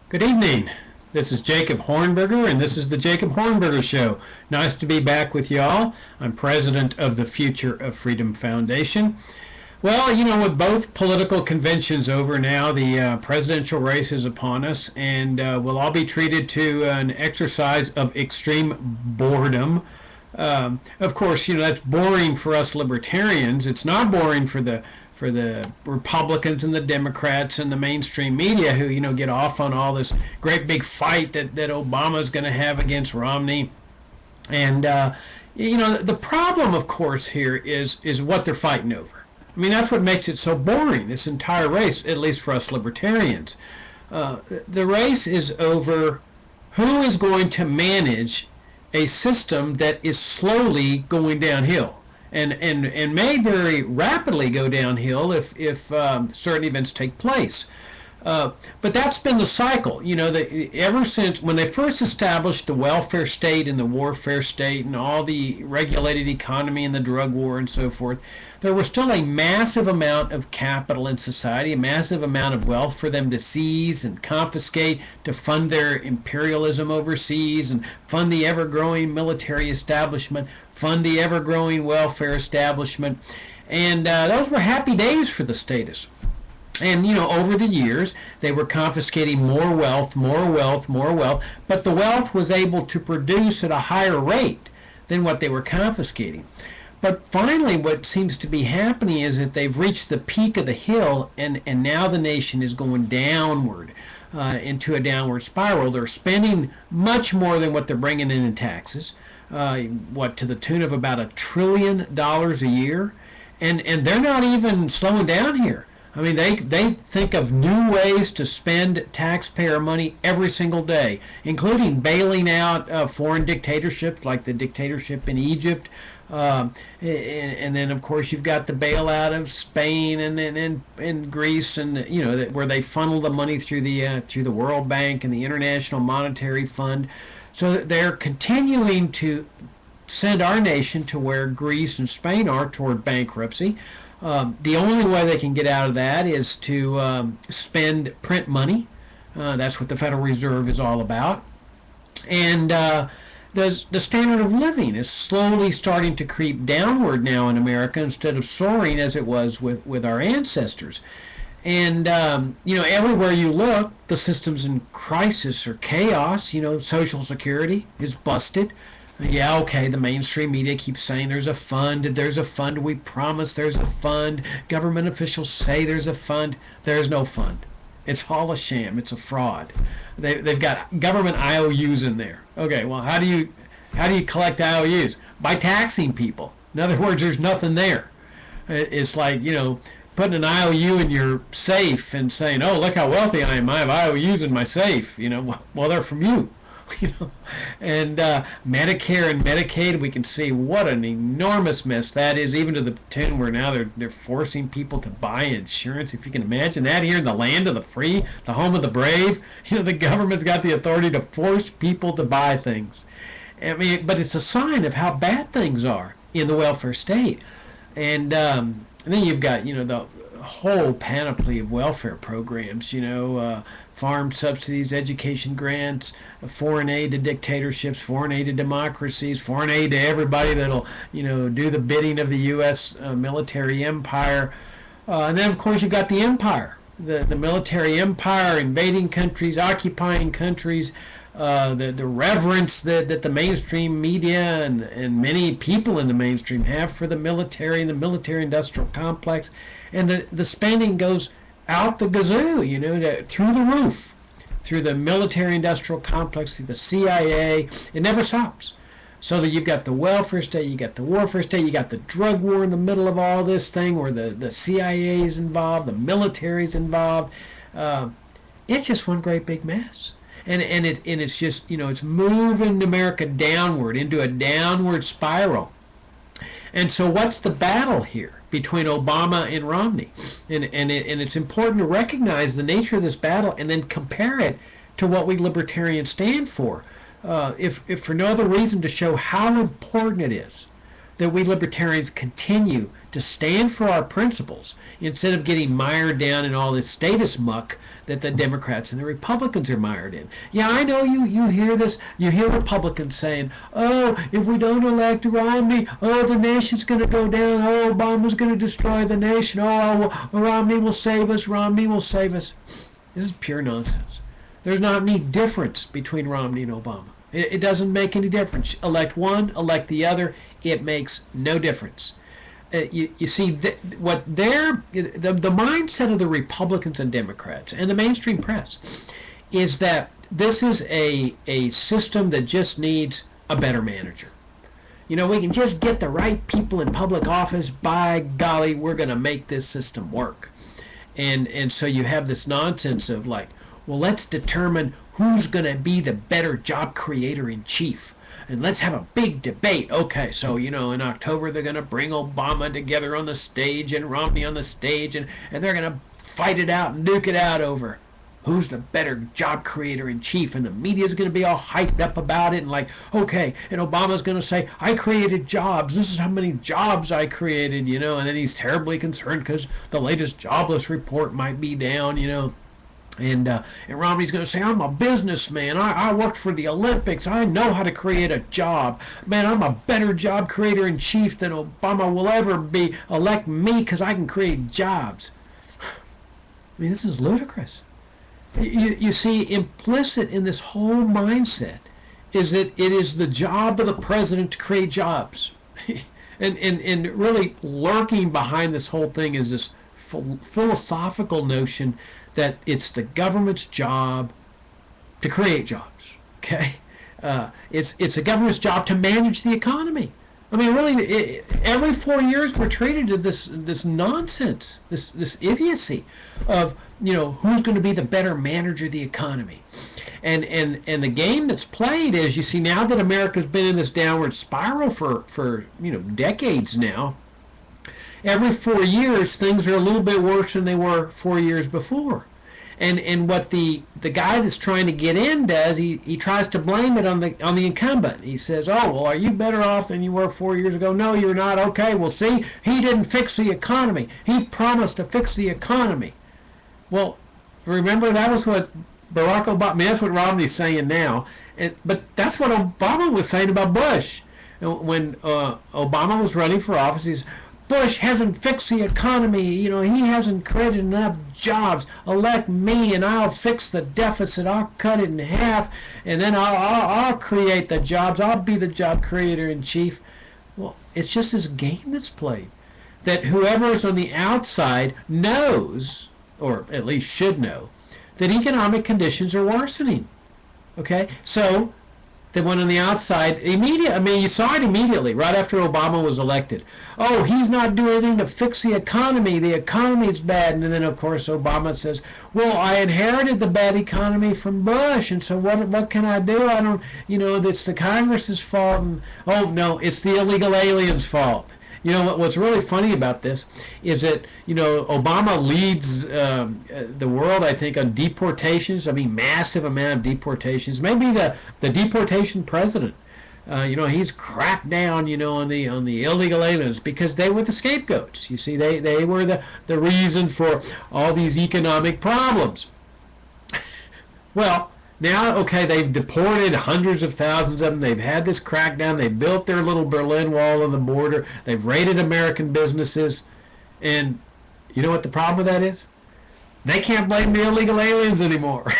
Good evening. This is Jacob Hornberger, and this is the Jacob Hornberger Show. Nice to be back with y'all. I'm president of the Future of Freedom Foundation. Well, with both political conventions over now, the presidential race is upon us, and we'll all be treated to an exercise of extreme boredom. Of course, that's boring for us libertarians. It's not boring for the Republicans and the Democrats and the mainstream media who get off on all this great big fight that Obama's going to have against Romney. And the problem, of course, here is what they're fighting over. I mean, that's what makes it so boring, this entire race, at least for us libertarians. The race is over who is going to manage a system that is slowly going downhill and may very rapidly go downhill if certain events take place. But that's been the cycle, ever since when they first established the welfare state and the warfare state and all the regulated economy and the drug war and so forth. There was still a massive amount of capital in society, a massive amount of wealth for them to seize and confiscate to fund their imperialism overseas and fund the ever-growing military establishment, fund the ever-growing welfare establishment. And those were happy days for the statists. And, over the years, they were confiscating more wealth, but the wealth was able to produce at a higher rate than what they were confiscating. But finally, what seems to be happening is that they've reached the peak of the hill, and now the nation is going downward into a downward spiral. They're spending much more than what they're bringing in taxes, to the tune of about $1 trillion a year. And they're not even slowing down here. I mean, they think of new ways to spend taxpayer money every single day, including bailing out foreign dictatorships like the dictatorship in Egypt. And then, of course, you've got the bailout of Spain and Greece, and where they funnel the money through the World Bank and the International Monetary Fund. So they're continuing to send our nation to where Greece and Spain are, toward bankruptcy. The only way they can get out of that is to print money. That's what the Federal Reserve is all about. And the standard of living is slowly starting to creep downward now in America instead of soaring as it was with our ancestors. And, everywhere you look, the system's in crisis or chaos. Social Security is busted. Yeah, okay, the mainstream media keeps saying there's a fund, we promise there's a fund, government officials say there's a fund. There's no fund. It's all a sham. It's a fraud. They've got government IOUs in there. Okay, well, how do you collect IOUs? By taxing people. In other words, there's nothing there. It's like, putting an IOU in your safe and saying, oh, look how wealthy I am. I have IOUs in my safe. Well, they're from you. And Medicare and Medicaid, we can see what an enormous mess that is, even to the tune where now they're forcing people to buy insurance. If you can imagine that here in the land of the free, the home of the brave, the government's got the authority to force people to buy things. I mean, but it's a sign of how bad things are in the welfare state. And then you've got, the whole panoply of welfare programs, farm subsidies, education grants, foreign aid to dictatorships, foreign aid to democracies, foreign aid to everybody that'll, do the bidding of the U.S. Military empire. And then, of course, you've got the empire, the military empire, invading countries, occupying countries, the reverence that the mainstream media and many people in the mainstream have for the military and the military-industrial complex. And the spending goes out the gazoo, through the roof, through the military-industrial complex, through the CIA. It never stops. So that you've got the welfare state, you got the warfare state, you got the drug war in the middle of all this thing where the CIA is involved, the military's involved. It's just one great big mess. And it's just, it's moving America downward into a downward spiral. And so what's the battle here between Obama and Romney? And it's important to recognize the nature of this battle and then compare it to what we libertarians stand for. If for no other reason to show how important it is that we libertarians continue to stand for our principles instead of getting mired down in all this status muck that the Democrats and the Republicans are mired in. Yeah, I know you hear this. You hear Republicans saying, oh, if we don't elect Romney, oh, the nation's going to go down. Oh, Obama's going to destroy the nation. Oh, Romney will save us. Romney will save us. This is pure nonsense. There's not any difference between Romney and Obama. It doesn't make any difference. Elect one, elect the other. It makes no difference. You see, the mindset of the Republicans and Democrats and the mainstream press is that this is a system that just needs a better manager. We can just get the right people in public office. By golly, we're going to make this system work. And so you have this nonsense of like, well, let's determine who's going to be the better job creator in chief. And let's have a big debate. Okay, so, in October they're going to bring Obama together on the stage and Romney on the stage, and they're going to fight it out and duke it out over who's the better job creator in chief. And the media's going to be all hyped up about it and like, okay, and Obama's going to say, I created jobs. This is how many jobs I created, and then he's terribly concerned because the latest jobless report might be down, And Romney's going to say, I'm a businessman. I worked for the Olympics. I know how to create a job. Man, I'm a better job creator in chief than Obama will ever be. Elect me because I can create jobs. I mean, this is ludicrous. You see, implicit in this whole mindset is that it is the job of the president to create jobs. and really lurking behind this whole thing is this philosophical notion that it's the government's job to create jobs. Okay, it's the government's job to manage the economy. I mean, really, every 4 years we're treated to this nonsense, this idiocy of who's going to be the better manager of the economy, and the game that's played is, you see, now that America's been in this downward spiral for decades now. Every 4 years, things are a little bit worse than they were 4 years before. And what the guy that's trying to get in does, he tries to blame it on the incumbent. He says, oh, well, are you better off than you were 4 years ago? No, you're not. Okay, well, see, he didn't fix the economy. He promised to fix the economy. Well, remember, that was what Barack Obama, I mean, that's what Romney's saying now. But that's what Obama was saying about Bush. When Obama was running for office, he's, Bush hasn't fixed the economy. He hasn't created enough jobs. Elect me, and I'll fix the deficit. I'll cut it in half, and then I'll create the jobs. I'll be the job creator in chief. Well, it's just this game that's played, that whoever is on the outside knows, or at least should know, that economic conditions are worsening. Okay, so the one on the outside, you saw it immediately, right after Obama was elected. Oh, he's not doing anything to fix the economy. The economy's bad. And then, of course, Obama says, well, I inherited the bad economy from Bush, and so what can I do? I don't, it's the Congress's fault. And, oh, no, it's the illegal aliens' fault. What's really funny about this is that, Obama leads the world, I think, on deportations. I mean, massive amount of deportations. Maybe the deportation president. He's cracked down, on the illegal aliens because they were the scapegoats. You see, they were the reason for all these economic problems. Well, now, okay, they've deported hundreds of thousands of them. They've had this crackdown. They built their little Berlin Wall on the border. They've raided American businesses. And you know what the problem with that is? They can't blame the illegal aliens anymore.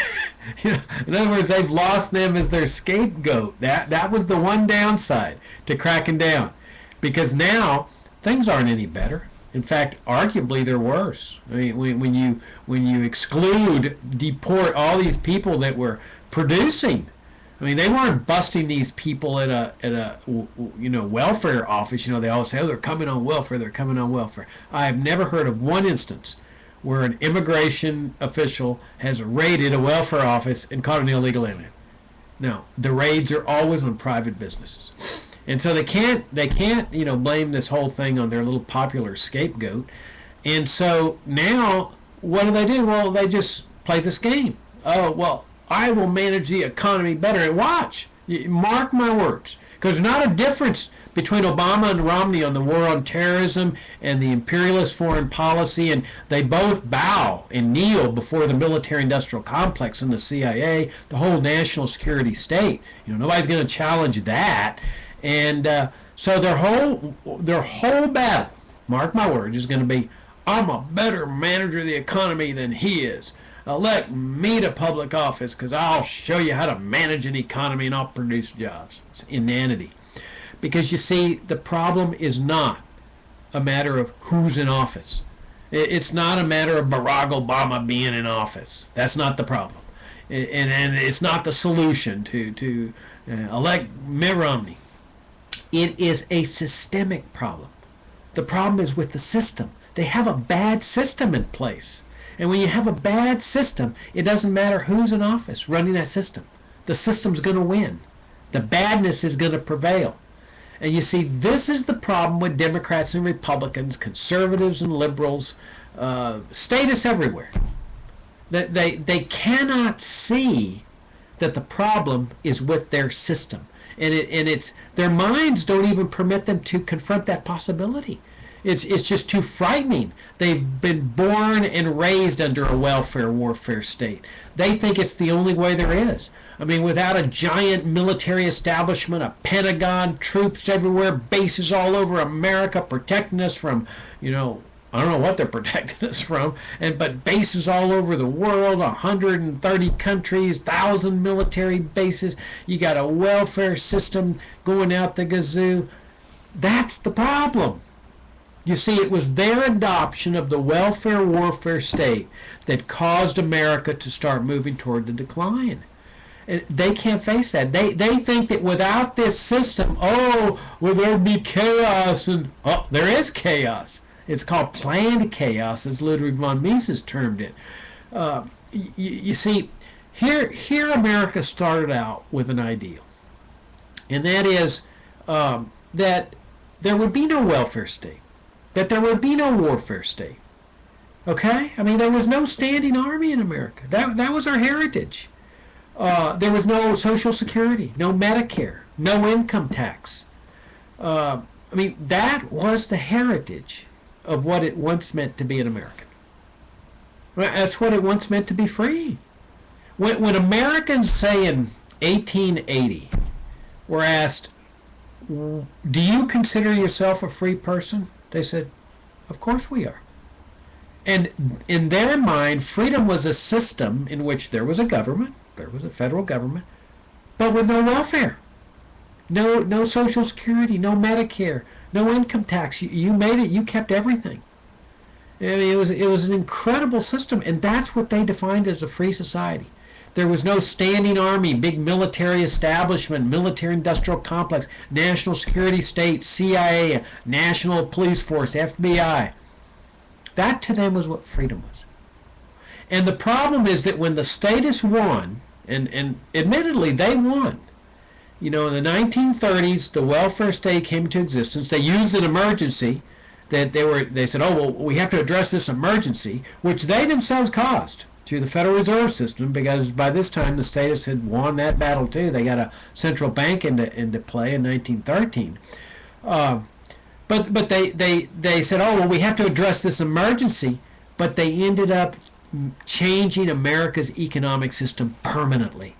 In other words, they've lost them as their scapegoat. That was the one downside to cracking down. Because now, things aren't any better. In fact, arguably they're worse. I mean, when you exclude, deport all these people that were producing, I mean, they weren't busting these people at a welfare office. They always say, oh, they're coming on welfare. They're coming on welfare. I have never heard of one instance where an immigration official has raided a welfare office and caught an illegal alien. No, the raids are always on private businesses. And so they can't blame this whole thing on their little popular scapegoat. And so now, what do? Well, they just play this game. Oh, well, I will manage the economy better. And watch, mark my words, because there's not a difference between Obama and Romney on the war on terrorism and the imperialist foreign policy, and they both bow and kneel before the military-industrial complex and the CIA, the whole national security state. Nobody's going to challenge that. And so their whole battle, mark my words, is going to be, I'm a better manager of the economy than he is. Elect me to public office because I'll show you how to manage an economy and I'll produce jobs. It's inanity. Because you see, the problem is not a matter of who's in office. It's not a matter of Barack Obama being in office. That's not the problem. And it's not the solution to elect Mitt Romney. It is a systemic problem. The problem is with the system. They have a bad system in place. And when you have a bad system, it doesn't matter who's in office running that system. The system's going to win. The badness is going to prevail. And you see, this is the problem with Democrats and Republicans, conservatives and liberals, statists everywhere. That they cannot see that the problem is with their system. And it's their minds don't even permit them to confront that possibility. It's just too frightening. They've been born and raised under a welfare warfare state. They think it's the only way there is. I mean, without a giant military establishment, a Pentagon, troops everywhere, bases all over America protecting us from, I don't know what they're protecting us from, but bases all over the world, 130 countries, 1,000 military bases. You got a welfare system going out the gazoo. That's the problem. You see, it was their adoption of the welfare warfare state that caused America to start moving toward the decline. And they can't face that. They think that without this system, there'd be chaos. And there is chaos. It's called planned chaos, as Ludwig von Mises termed it. You see, here America started out with an ideal. And that is that there would be no welfare state. That there would be no warfare state. Okay? I mean, there was no standing army in America. That was our heritage. There was no Social Security, no Medicare, no income tax. That was the heritage of what it once meant to be an American. That's what it once meant to be free. When Americans, say in 1880, were asked, do you consider yourself a free person? They said, of course we are. And in their mind, freedom was a system in which there was a government, there was a federal government, but with no welfare. No Social Security, no Medicare, no income tax. You made it, you kept everything. I mean, it was an incredible system, and that's what they defined as a free society. There was no standing army, big military establishment, military-industrial complex, national security state, CIA, national police force, FBI. That to them was what freedom was. And the problem is that when the statists won, and admittedly they won, in the 1930s, the welfare state came into existence. They used an emergency that they said, we have to address this emergency, which they themselves caused through the Federal Reserve System, because by this time the statists had won that battle too. They got a central bank into play in 1913. But they said, we have to address this emergency, but they ended up changing America's economic system permanently.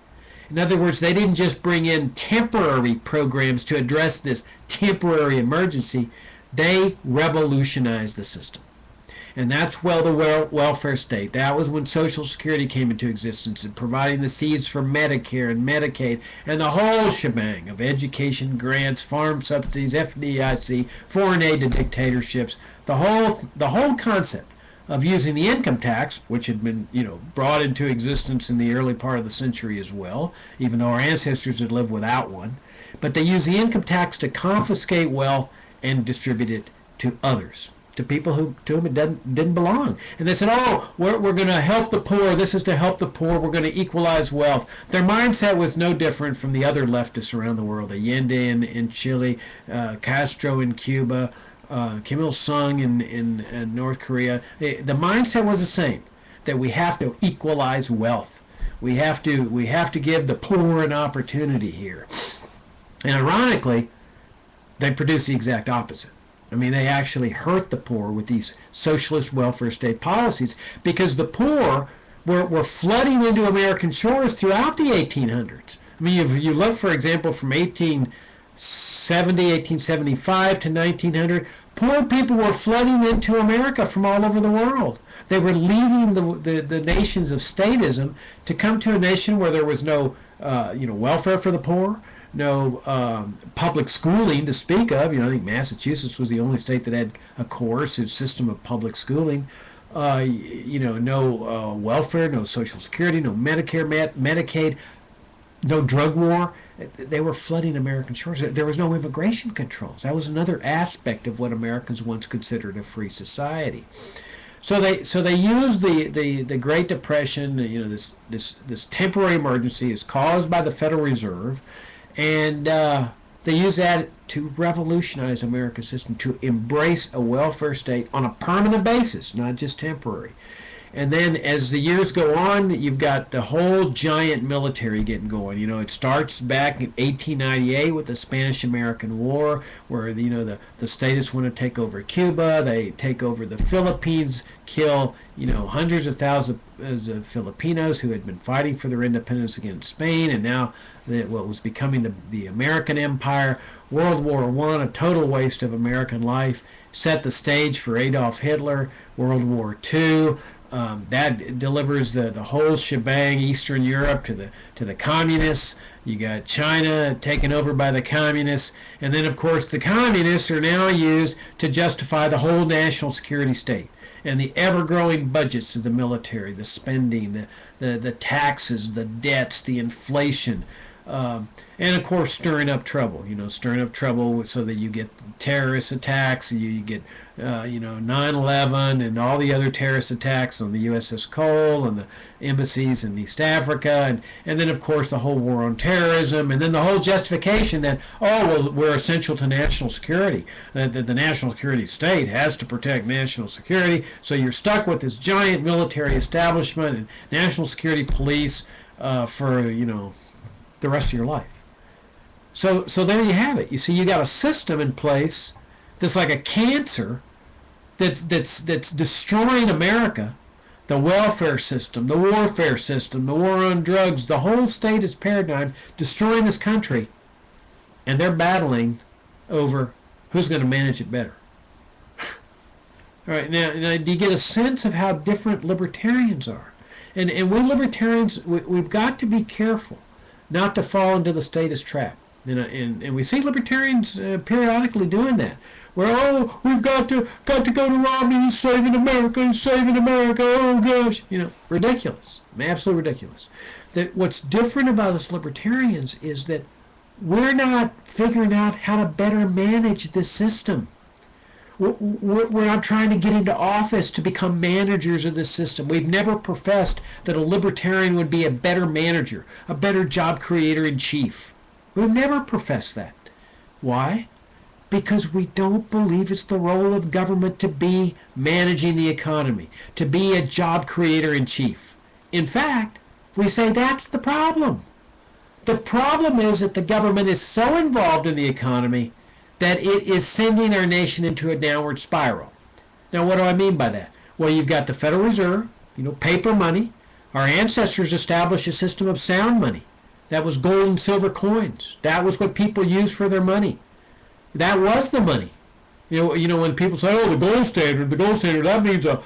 In other words, they didn't just bring in temporary programs to address this temporary emergency. They revolutionized the system. And that's the welfare state. That was when Social Security came into existence, and providing the seeds for Medicare and Medicaid and the whole shebang of education grants, farm subsidies, FDIC, foreign aid to dictatorships. The whole concept of using the income tax, which had been brought into existence in the early part of the century as well, even though our ancestors had lived without one. But they used the income tax to confiscate wealth and distribute it to others, to people to whom it didn't belong. And they said, we're going to help the poor. This is to help the poor. We're going to equalize wealth. Their mindset was no different from the other leftists around the world. Allende in Chile, Castro in Cuba, Kim Il-sung in North Korea. The mindset was the same, that we have to equalize wealth. We have to give the poor an opportunity here. And ironically, they produce the exact opposite. I mean, they actually hurt the poor with these socialist welfare state policies because the poor were flooding into American shores throughout the 1800s. I mean, if you look, for example, from 1875 to 1900, poor people were flooding into America from all over the world. They were leaving the nations of statism to come to a nation where there was no welfare for the poor, no public schooling to speak of. I think Massachusetts was the only state that had a coercive system of public schooling. No welfare, no Social Security, no Medicare, Medicaid, no drug war. They were flooding American shores. There was no immigration controls. That was another aspect of what Americans once considered a free society. So they used the Great Depression, this temporary emergency is caused by the Federal Reserve, and they used that to revolutionize America's system, to embrace a welfare state on a permanent basis, not just temporary. And then as the years go on, you've got the whole giant military getting going. It starts back in 1898 with the Spanish-American War, where the statists want to take over Cuba. They take over the Philippines, kill hundreds of thousands of Filipinos who had been fighting for their independence against Spain, and now what was becoming the American Empire. World War I, a total waste of American life, set the stage for Adolf Hitler. World War II. That delivers the whole shebang, Eastern Europe to the communists. You got China taken over by the communists, and then of course the communists are now used to justify the whole national security state and the ever-growing budgets of the military, the spending, the taxes, the debts, the inflation, and of course stirring up trouble. Stirring up trouble so that you get terrorist attacks, you get 9/11 and all the other terrorist attacks on the USS Cole and the embassies in East Africa, and then of course the whole war on terrorism, and then the whole justification that we're essential to national security, that the national security state has to protect national security, so you're stuck with this giant military establishment and national security police for the rest of your life. So there you have it. You see, you got a system in place that's like a cancer that's destroying America, the welfare system, the warfare system, the war on drugs, the whole status paradigm, destroying this country, and they're battling over who's going to manage it better. All right, now do you get a sense of how different libertarians are? And we libertarians, we've got to be careful not to fall into the statist trap. And we see libertarians periodically doing that, where we've got to go to Romney and saving America, oh gosh, ridiculous, absolutely ridiculous. That what's different about us libertarians is that we're not figuring out how to better manage the system. We're not trying to get into office to become managers of this system. We've never professed that a libertarian would be a better manager, a better job creator in chief. We've never professed that. Why? Because we don't believe it's the role of government to be managing the economy, to be a job creator in chief. In fact, we say that's the problem. The problem is that the government is so involved in the economy that it is sending our nation into a downward spiral. Now, what do I mean by that? Well, you've got the Federal Reserve, paper money. Our ancestors established a system of sound money. That was gold and silver coins. That was what people used for their money. That was the money. When people say, the gold standard, that means a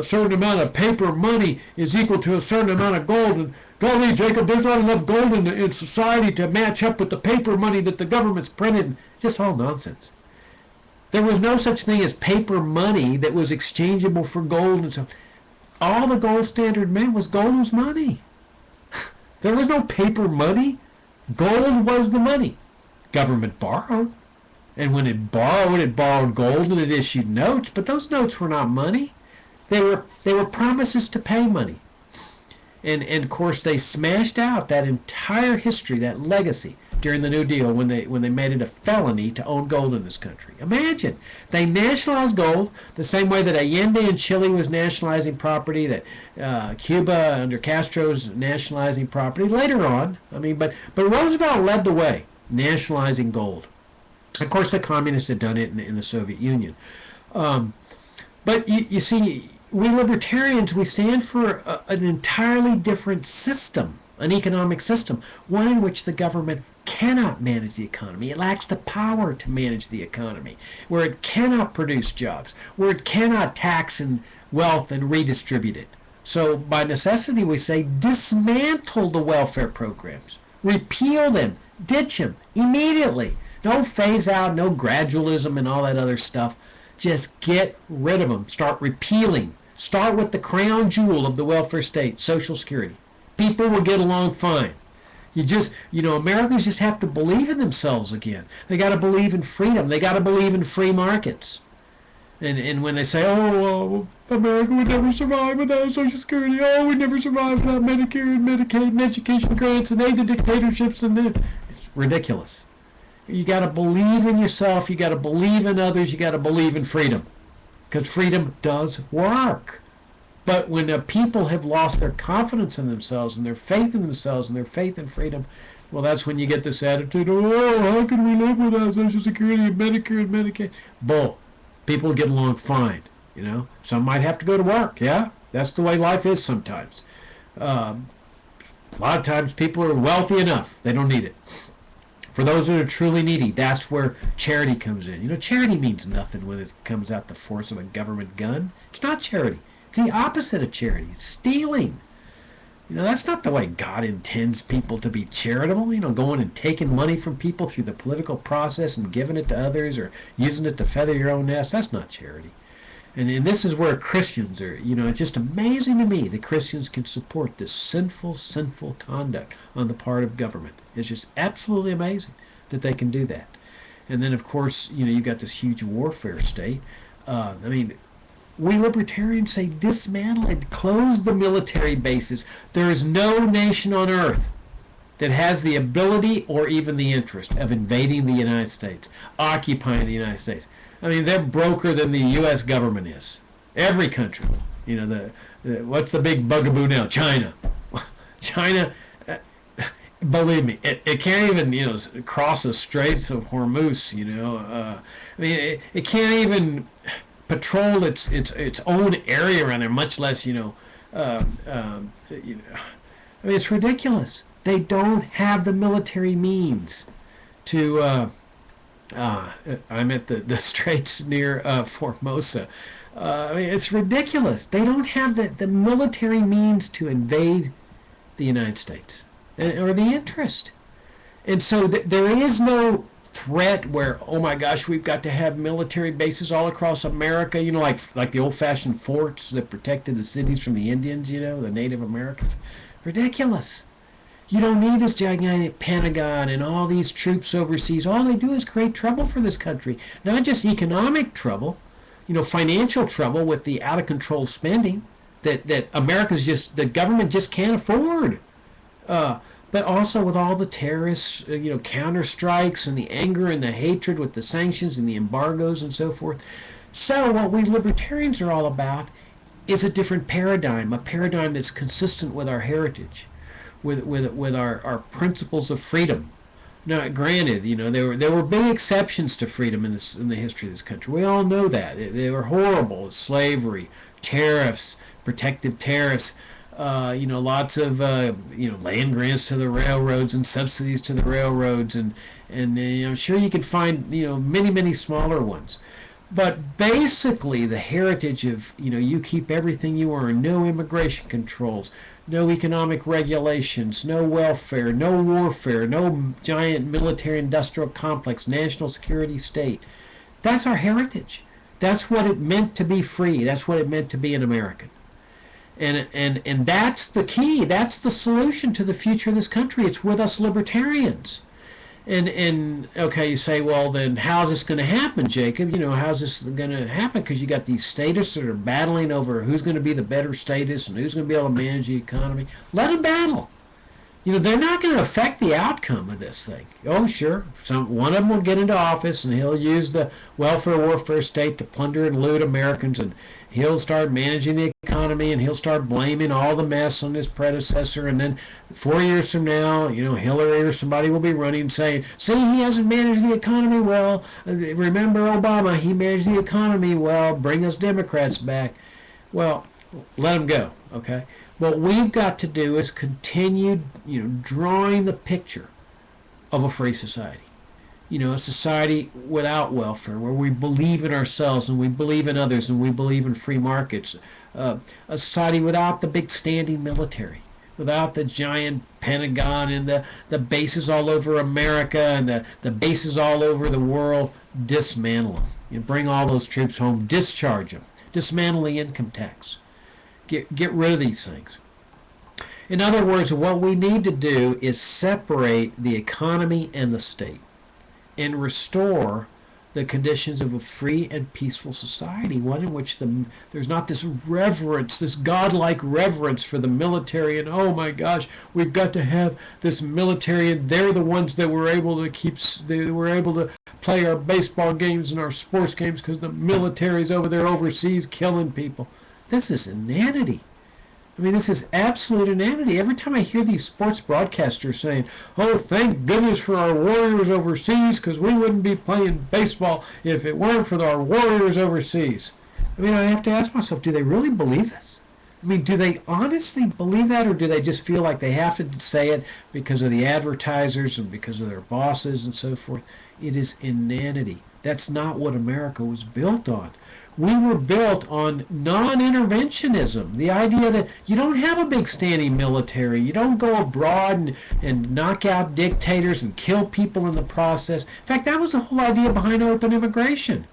certain amount of paper money is equal to a certain amount of gold. And golly, Jacob, there's not enough gold in society to match up with the paper money that the government's printed. It's just all nonsense. There was no such thing as paper money that was exchangeable for gold and so. All the gold standard meant was gold was money. There was no paper money. Gold was the money. Government borrowed. And when it borrowed gold and it issued notes, but those notes were not money. They were promises to pay money. And of course they smashed out that entire history, that legacy during the New Deal when they made it a felony to own gold in this country. Imagine, they nationalized gold the same way that Allende in Chile was nationalizing property, that Cuba under Castro's nationalizing property later on. But Roosevelt led the way, nationalizing gold. Of course, the communists had done it in the Soviet Union. Um, but you see, we libertarians, we stand for an entirely different system, an economic system, one in which the government cannot manage the economy. It lacks the power to manage the economy, where it cannot produce jobs, where it cannot tax and wealth and redistribute it. So by necessity, we say dismantle the welfare programs, repeal them, ditch them immediately. No phase out, no gradualism and all that other stuff. Just get rid of them. Start repealing. Start with the crown jewel of the welfare state, Social Security. People will get along fine. Americans just have to believe in themselves again. They got to believe in freedom. They got to believe in free markets. And when they say, oh, America would never survive without Social Security. Oh, we'd never survive without Medicare and Medicaid and education grants and aid to dictatorships. It's ridiculous. You got to believe in yourself. You got to believe in others. You got to believe in freedom. Because freedom does work. But when people have lost their confidence in themselves and their faith in themselves and their faith in freedom, well, that's when you get this attitude, oh, how can we live without Social Security and Medicare and Medicaid? Bull. People get along fine, Some might have to go to work, yeah? That's the way life is sometimes. A lot of times people are wealthy enough. They don't need it. For those that are truly needy, that's where charity comes in. Charity means nothing when it comes out the force of a government gun. It's not charity. It's the opposite of charity. It's stealing. That's not the way God intends people to be charitable. Going and taking money from people through the political process and giving it to others or using it to feather your own nest. That's not charity. And this is where Christians are, it's just amazing to me that Christians can support this sinful conduct on the part of government. It's just absolutely amazing that they can do that. And then, of course, you've got this huge warfare state. We libertarians say dismantle and close the military bases. There is no nation on earth that has the ability or even the interest of invading the United States, occupying the United States. They're broker than the U.S. government is. Every country. What's the big bugaboo now? China. China, believe me, it can't even, cross the Straits of Hormuz, it can't even patrol its own area around there, much less, it's ridiculous. They don't have the military means to, I'm at the straits near Formosa. It's ridiculous. They don't have the military means to invade the United States or the interest. And so there is no threat where, oh my gosh, we've got to have military bases all across America, like the old-fashioned forts that protected the cities from the Indians, the Native Americans. Ridiculous. You don't need this gigantic Pentagon and all these troops overseas. All they do is create trouble for this country. Not just economic trouble, financial trouble with the out-of-control spending that the government just can't afford. But also with all the terrorists, counter-strikes and the anger and the hatred with the sanctions and the embargoes and so forth. So what we libertarians are all about is a different paradigm, a paradigm that's consistent with our heritage, with our principles of freedom. Now, granted, there were big exceptions to freedom in the history of this country. We all know that. They were horrible. Slavery, tariffs, protective tariffs, lots of land grants to the railroads and subsidies to the railroads, and I'm sure you could find many smaller ones. But basically, the heritage of you keep everything you earn, no immigration controls, no economic regulations, no welfare, no warfare, no giant military-industrial complex, national security state. That's our heritage. That's what it meant to be free. That's what it meant to be an American. And that's the key. That's the solution to the future of this country. It's with us libertarians. And okay, you say, well, then how's this going to happen, Jacob? How's this going to happen? Because you got these statists that are battling over who's going to be the better statist and who's going to be able to manage the economy. Let them battle. They're not going to affect the outcome of this thing. Oh, sure, one of them will get into office and he'll use the welfare warfare state to plunder and loot Americans he'll start managing the economy, and he'll start blaming all the mess on his predecessor. And then 4 years from now, Hillary or somebody will be running saying, see, he hasn't managed the economy well. Remember Obama, he managed the economy well. Bring us Democrats back. Well, let him go, okay? What we've got to do is continue, drawing the picture of a free society. A society without welfare, where we believe in ourselves and we believe in others and we believe in free markets. A society without the big standing military, without the giant Pentagon and the bases all over America and the bases all over the world. Dismantle them. Bring all those troops home, discharge them, dismantle the income tax. Get rid of these things. In other words, what we need to do is separate the economy and the state and restore the conditions of a free and peaceful society, one in which there's not this reverence, this godlike reverence for the military, and oh my gosh, we've got to have this military, and they're the ones that were able to play our baseball games and our sports games because the military's over there overseas killing people. This is inanity. This is absolute inanity. Every time I hear these sports broadcasters saying, oh, thank goodness for our warriors overseas because we wouldn't be playing baseball if it weren't for our warriors overseas. I have to ask myself, do they really believe this? Do they honestly believe that, or do they just feel like they have to say it because of the advertisers and because of their bosses and so forth? It is inanity. That's not what America was built on. We were built on non-interventionism, the idea that you don't have a big standing military. You don't go abroad and knock out dictators and kill people in the process. In fact, that was the whole idea behind open immigration.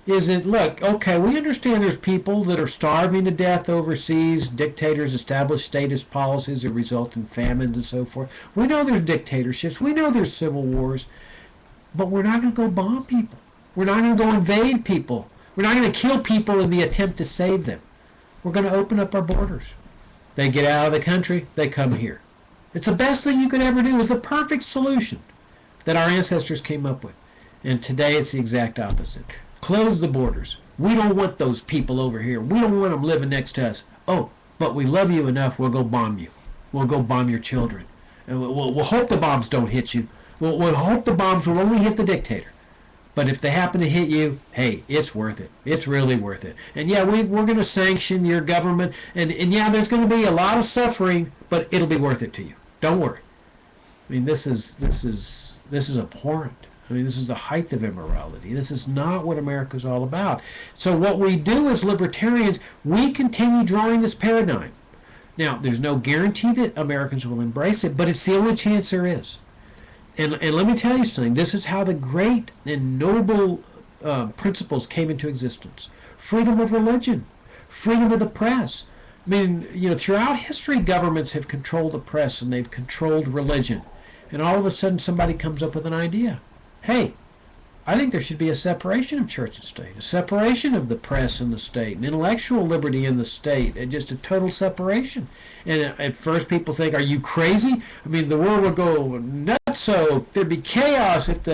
Is that, look, okay, we understand there's people that are starving to death overseas. Dictators establish statist policies that result in famines and so forth. We know there's dictatorships. We know there's civil wars. But we're not going to go bomb people. We're not going to go invade people. We're not going to kill people in the attempt to save them. We're going to open up our borders. They get out of the country, they come here. It's the best thing you could ever do. It's the perfect solution that our ancestors came up with. And today it's the exact opposite. Close the borders. We don't want those people over here. We don't want them living next to us. Oh, but we love you enough, we'll go bomb you. We'll go bomb your children. And we'll hope the bombs don't hit you. We'll hope the bombs will only hit the dictator. But if they happen to hit you, hey, it's worth it. It's really worth it. And yeah, we're going to sanction your government. And yeah, there's going to be a lot of suffering, but it'll be worth it to you. Don't worry. This is abhorrent. This is the height of immorality. This is not what America's all about. So what we do as libertarians, we continue drawing this paradigm. Now, there's no guarantee that Americans will embrace it, but it's the only chance there is. And let me tell you something. This is how the great and noble principles came into existence. Freedom of religion, freedom of the press. Throughout history, governments have controlled the press and they've controlled religion. And all of a sudden, somebody comes up with an idea. Hey, I think there should be a separation of church and state, a separation of the press and the state, an intellectual liberty in the state, and just a total separation. And at first people think, are you crazy? The world would go nuts, so there'd be chaos if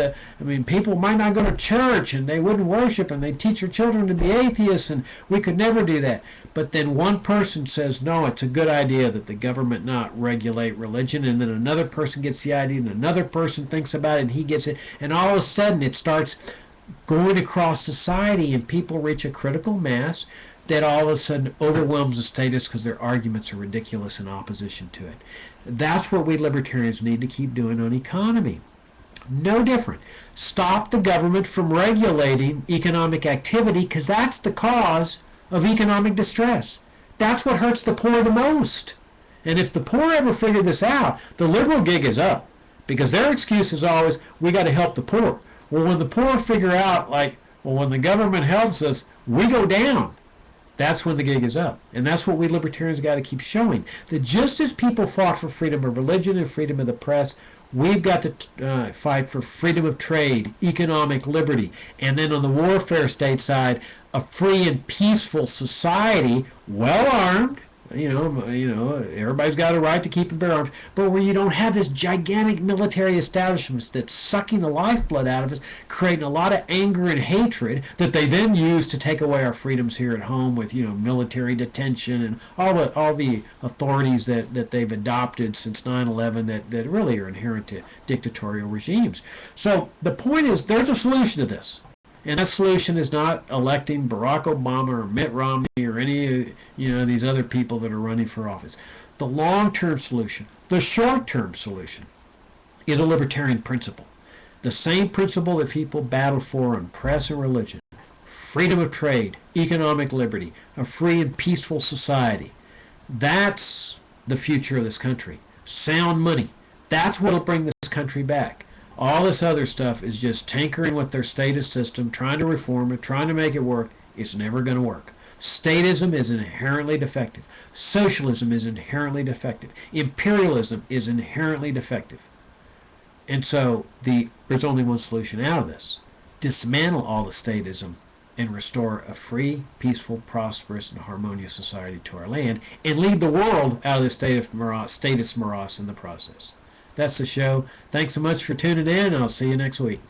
people might not go to church and they wouldn't worship and they'd teach their children to be atheists, and we could never do that. But then one person says, no, it's a good idea that the government not regulate religion, and then another person gets the idea, and another person thinks about it, and he gets it, and all of a sudden it starts going across society, and people reach a critical mass that all of a sudden overwhelms the status because their arguments are ridiculous in opposition to it. That's what we libertarians need to keep doing on economy. No different. Stop the government from regulating economic activity, because that's the cause of economic distress. That's what hurts the poor the most. And if the poor ever figure this out, the liberal gig is up, because their excuse is always, we got to help the poor. Well, when the poor figure out, when the government helps us, we go down, that's when the gig is up. And that's what we libertarians got to keep showing. That just as people fought for freedom of religion and freedom of the press, we've got to fight for freedom of trade, economic liberty, and then on the warfare state side, a free and peaceful society, well armed, everybody's got a right to keep and bear arms, but where you don't have this gigantic military establishment that's sucking the lifeblood out of us, creating a lot of anger and hatred that they then use to take away our freedoms here at home with, military detention and all the authorities that they've adopted since 9/11 that really are inherent to dictatorial regimes. So the point is, there's a solution to this. And that solution is not electing Barack Obama or Mitt Romney or any these other people that are running for office. The long-term solution, the short-term solution, is a libertarian principle. The same principle that people battle for on press and religion. Freedom of trade, economic liberty, a free and peaceful society. That's the future of this country. Sound money. That's what will bring this country back. All this other stuff is just tinkering with their statist system, trying to reform it, trying to make it work. It's never going to work. Statism is inherently defective. Socialism is inherently defective. Imperialism is inherently defective. And so there's only one solution out of this. Dismantle all the statism and restore a free, peaceful, prosperous, and harmonious society to our land, and lead the world out of the statist morass in the process. That's the show. Thanks so much for tuning in, and I'll see you next week.